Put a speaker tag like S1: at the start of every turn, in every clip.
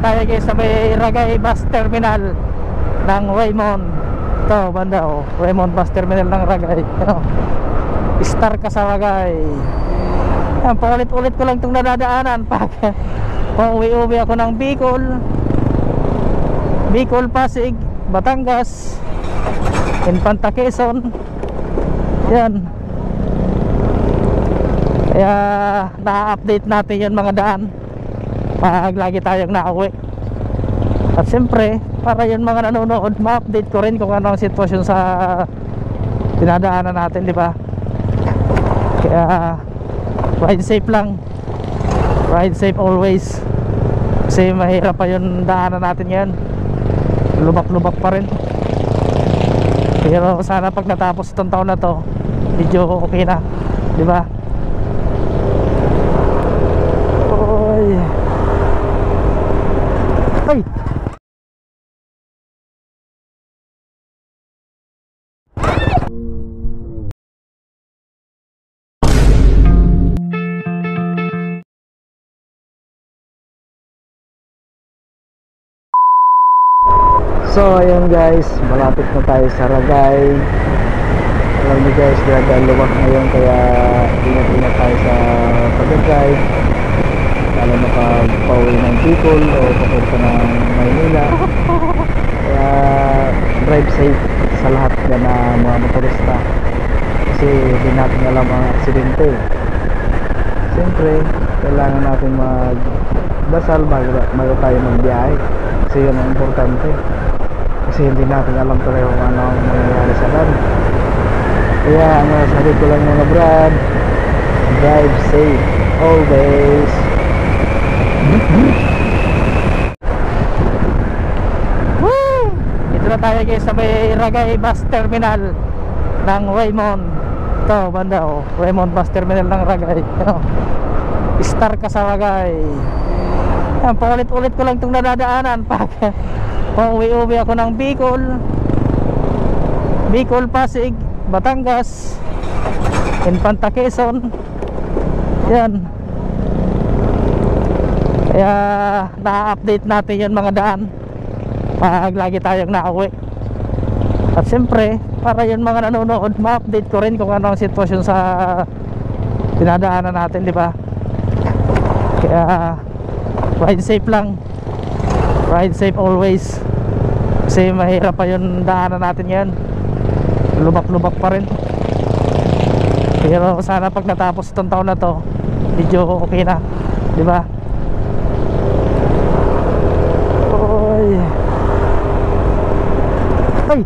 S1: tayo guys sa may Ragay Bus Terminal ng Raymond. Ito banda oh, Raymond Bus Terminal ng Ragay. Star ka sa Ragay. Yan, paulit-ulit ko lang itong nadadaanan pag pauwi-uwi ako ng Bicol, Pasig, Batangas, Infanta, Quezon. Yan. Kaya na-update natin yung mga daan pag lagi tayong nauwi. At siyempre para yung mga nanonood, ma-update ko rin kung ano ang sitwasyon sa dinadaanan natin, di ba? Kaya ride safe lang, ride safe always, kasi mahirap pa yung daanan natin ngayon, lubak-lubak pa rin. Pero sana pag natapos itong taon na to, medyo okay na, di ba? Oy. Ay. So ayun guys, malapit na tayo sa Ragay. Alam niyo guys, grabe luwak ngayon, kaya ingat-ingat tayo sa pag-drive, lalo na pag pauwi ng Bicol o papunta ng Maynila. Kaya drive safe sa lahat na mga motorista, kasi hindi natin alam ang aksidente. Siyempre kailangan natin magdasal bago tayo magbiyahe, kasi yun ang importante. Kasi hindi natin alam talaga kung ano ang mangyayari sa land. Kaya ang sabi ko lang mga brad, drive safe always. Woo! Ito na tayo guys sa may Ragay Bus Terminal ng Raymond. Ito banda oh, Raymond Bus Terminal ng Ragay. Star ka sa Ragay. Yan, paulit-ulit ko lang itong nadadaanan pag pauwi-uwi ako ng Bicol, Pasig, Batangas, Infanta, Quezon. Yan. Kaya na-update natin yung mga daan pag lagi tayong nauwi. At siyempre para yung mga nanonood, ma-update ko rin kung ano ang sitwasyon sa dinadaanan natin, di ba? Kaya ride safe lang, ride safe always, kasi mahirap pa yung daanan natin ngayon, lubak-lubak pa rin. Pero sana pag natapos itong taon na to, medyo okay na, di ba? Oy. Ay.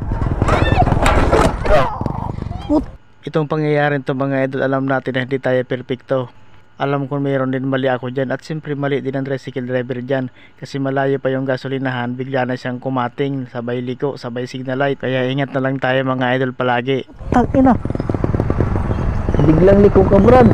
S1: Itong pangyayari ito mga idol, alam natin na hindi tayo perfecto. Alam ko mayroon din mali ako dyan, at siyempre mali din ang tricycle driver dyan, kasi malayo pa yung gasolinahan, bigla na siyang kumating, sabay liko, sabay signal light. Kaya ingat na lang tayo mga idol palagi. Tangina, biglang liko ka brad.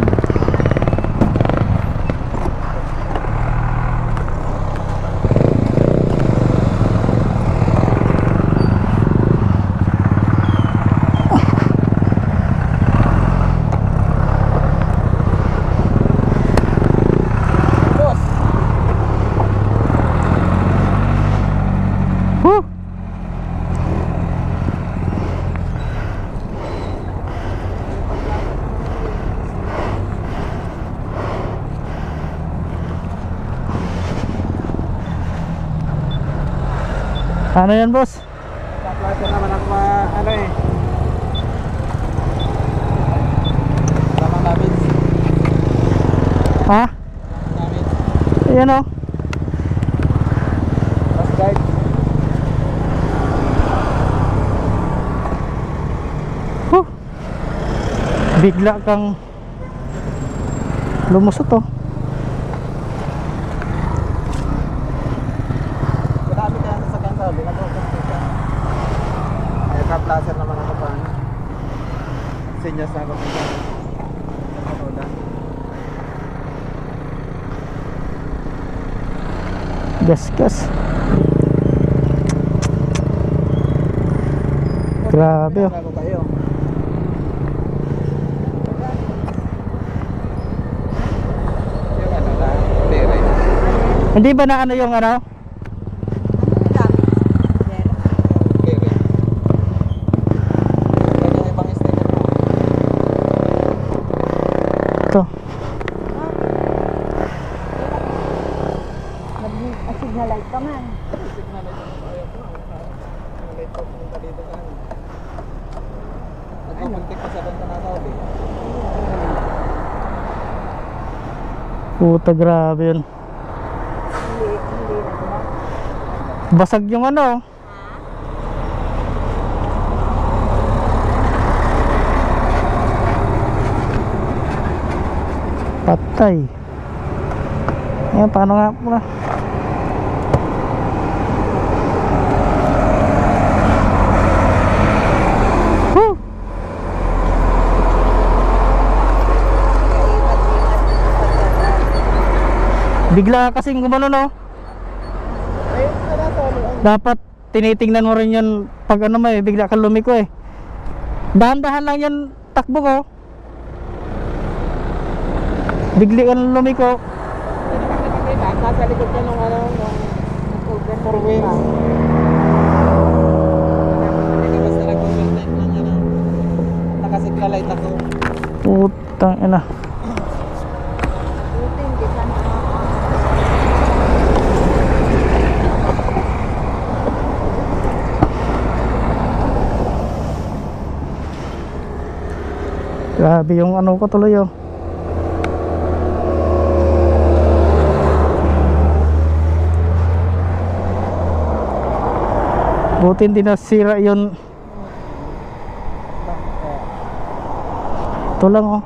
S1: Ano yan boss?
S2: Plato naman ako ano eh. Tamang damage.
S1: Ha?
S2: Damage.
S1: Ayan o.
S2: Last guard.
S1: Bigla kang lumusot oh.
S2: Placer naman ako pa. Senyas na ako dito.
S1: Gasgas. Grabe oh. Hindi ba na ano yung ano?
S3: signal light ka man.
S2: Signal light ako. Ayaw ko. Light ko pumunta dito sa ano. Nagpapuntik pa sa banta na tao eh.
S1: Puta, grabe yun.
S3: Hindi na ba?
S1: Basag yung ano. Patay. Ngayon, paano nga pala? Woo! Bigla kasing gumano, no?
S2: Ayun ka na to.
S1: Dapat tinitingnan mo rin yun pag ano may bigla ka lumiko eh. Dahan-dahan lang yun takbo ko. Bigli ka lumiko.
S2: Nasa likod ka nung ano, nung four-wheel. Basta nag-overtake lang yan. Nakasigla light ako.
S1: Putang ina.
S3: Buti hindi ka na.
S1: Grabe yung ano ko tuloy oh. Buti hindi nasira yun. Ito lang oh.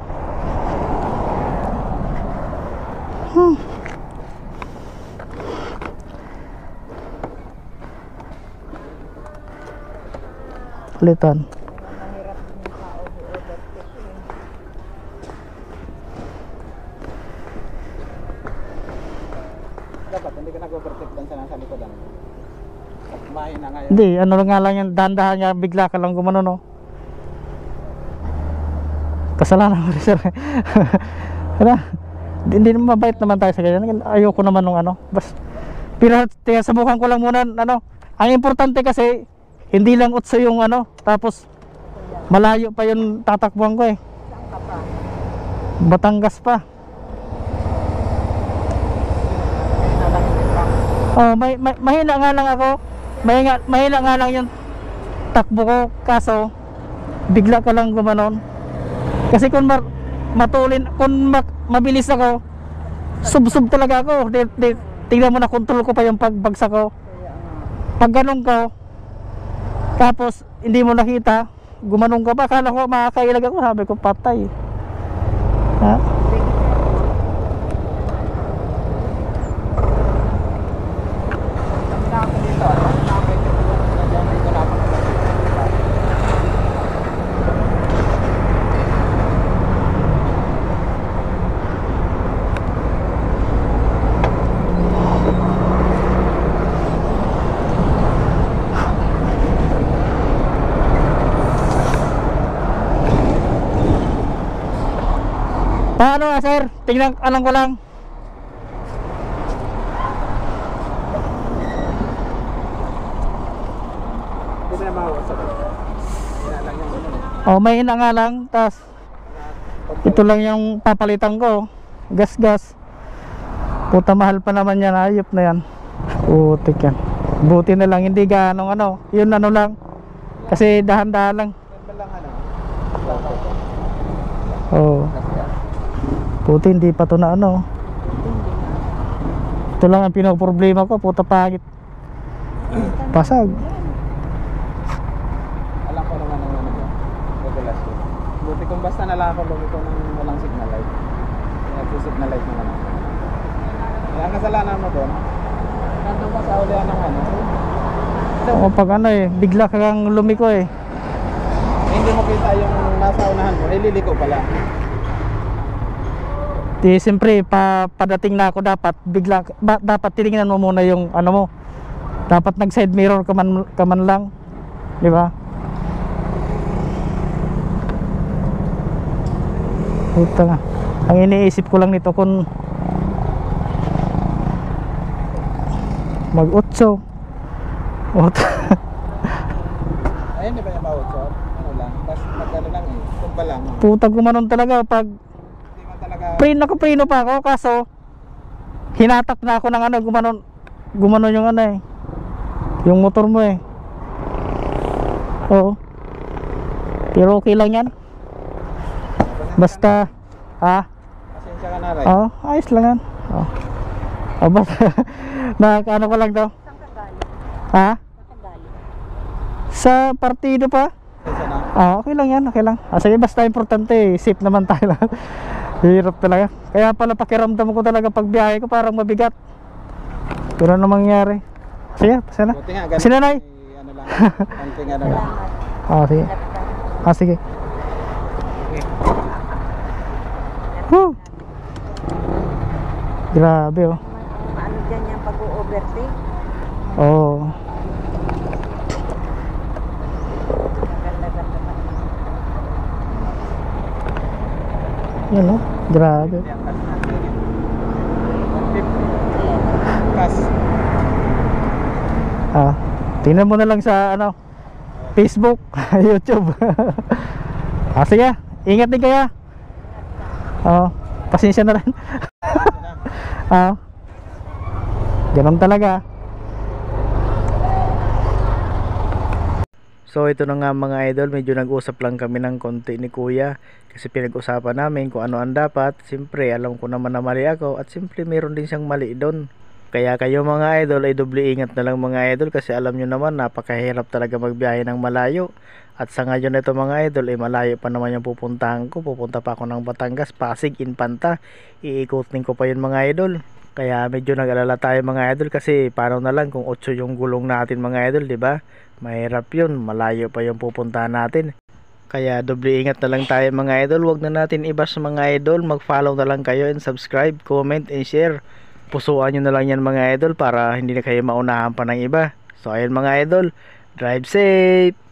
S1: Palitan.
S3: Mahirap din yung tao overtake eh.
S2: Dapat hindi ka nag-overtake lang sa nasa likodan. At mahina nga yun.
S1: Hindi, ano lang nga lang yung dahan-dahan niya, bigla ka lang gumano no. Kasalanan mo rin sir. Ano? Hindi naman mabait naman tayo sa ganyan. Ayoko naman nung ano. Pero subukan ko lang muna ano. Ang importante kasi hindi lang utso yung ano, tapos malayo pa yung tatakbuhan ko eh.
S3: Saan ka pa?
S1: Batangas pa. Oh, mahina nga lang ako. Mahina nga lang yung takbo ko, kaso bigla ka lang gumanon. Kasi kung mabilis ako, sub talaga ako. Tingnan mo na, control ko pa yung pagbagsak ko. Pag ganun ko, tapos hindi mo nakita, gumanong ka pa, akala ko makakailag ako, sabi ko patay. Ha? Paano nga sir? Tingnan, alam ko lang.
S2: Hindi na mawasak. Hina lang yung ano.
S1: Oh, may hina nga lang, tas ito lang yung papalitan ko. Gas. Puta, mahal pa naman yan, ayop na yan. Putik yan. Buti na lang, hindi ganong ano. Yun ano lang. Kasi dahan-dahan lang.
S2: Yan lang ano.
S1: Oh. Puti, hindi pa to na ano. Ito lang ang pinoproblema ko, puta pangit. Pasag.
S2: Alam ko naman ang ano yun. Regulasyon. Buti kung basta nalako lumiko ng walang signal light. Nag-signal light naman ako. Kaya ang kasalanan mo doon, nandun ka sa ulian ng ano.
S1: O pag ano eh, bigla kang lumiko eh.
S2: Hindi mo kita yung nasa unahan mo, nililiko pala.
S1: Di siyempre padating na ako dapat bigla dapat tiningnan mo muna yung ano mo. Dapat nag side mirror ka man lang. Di ba? Puta nga. Ang iniisip ko lang nito kung mag-otso.
S2: Ayun, di ba yung bawat shot? Ano lang, basta magkano lang eh, tumba lang.
S1: Puta, gumanon talaga pag
S2: Hindi man talaga,
S1: preno pa ako, kaso hinatak na ako ng ano, gumanon. gumano yung ano eh. Yung motor mo eh. Oo. Pero okay lang yan. Basta,
S2: Pasensya ka na, Ray.
S1: oo, ayos lang yan. Oo. Basta, ano ko lang daw.
S3: Saan ka galing?
S1: Ha?
S3: Saan ka galing?
S1: Sa partido pa?
S2: Pasensya na.
S1: Okay lang yan, okay lang. Sige, basta importante, safe naman tayo lahat. Hirap talaga. Kaya pala pakiramdam ko talaga pag biyahe ko parang mabigat. Pero ano mangyari? Sige, pasya na.
S2: Buti nga, ganun.
S1: Sino, Nay?
S2: May ano lang, konting ano lang.
S3: Salamat.
S1: Sige.
S3: Ingat ka.
S1: Sige.
S2: Okay.
S1: Whew. Grabe oh.
S3: Ano dyan yung pag-overtake?
S1: Oo.
S3: Ganda-ganda pa.
S1: Yan oh. Grabe.
S2: Yan, kas na. 150. Kas.
S1: Tingnan mo na lang sa ano, Facebook, YouTube. Sige, ingat din kaya. Pasensya na rin. Ganun talaga. So ito na nga mga idol, medyo nag-usap lang kami ng konti ni Kuya kasi pinag-usapan namin kung ano ang dapat. Siyempre alam ko naman na mali ako at siyempre meron din siyang mali doon. Kaya kayo mga idol ay doble ingat na lang mga idol kasi alam nyo naman napakahirap talaga magbiyahe ng malayo. At sa ngayon ito mga idol ay malayo pa naman yung pupuntahan ko. Pupunta pa ako ng Batangas, Pasig, Infanta. Iikutin ko pa yun mga idol. Kaya medyo nag-alala tayo mga idol kasi paano na lang kung 8 yung gulong natin mga idol, di ba? Mahirap yun, malayo pa yung pupuntahan natin. Kaya doble ingat na lang tayo mga idol. Huwag na natin ibas mga idol. Mag-follow na lang kayo and subscribe, comment and share. Pusuan nyo na lang yan mga idol para hindi na kayo maunahan pa ng iba. So ayun mga idol, drive safe!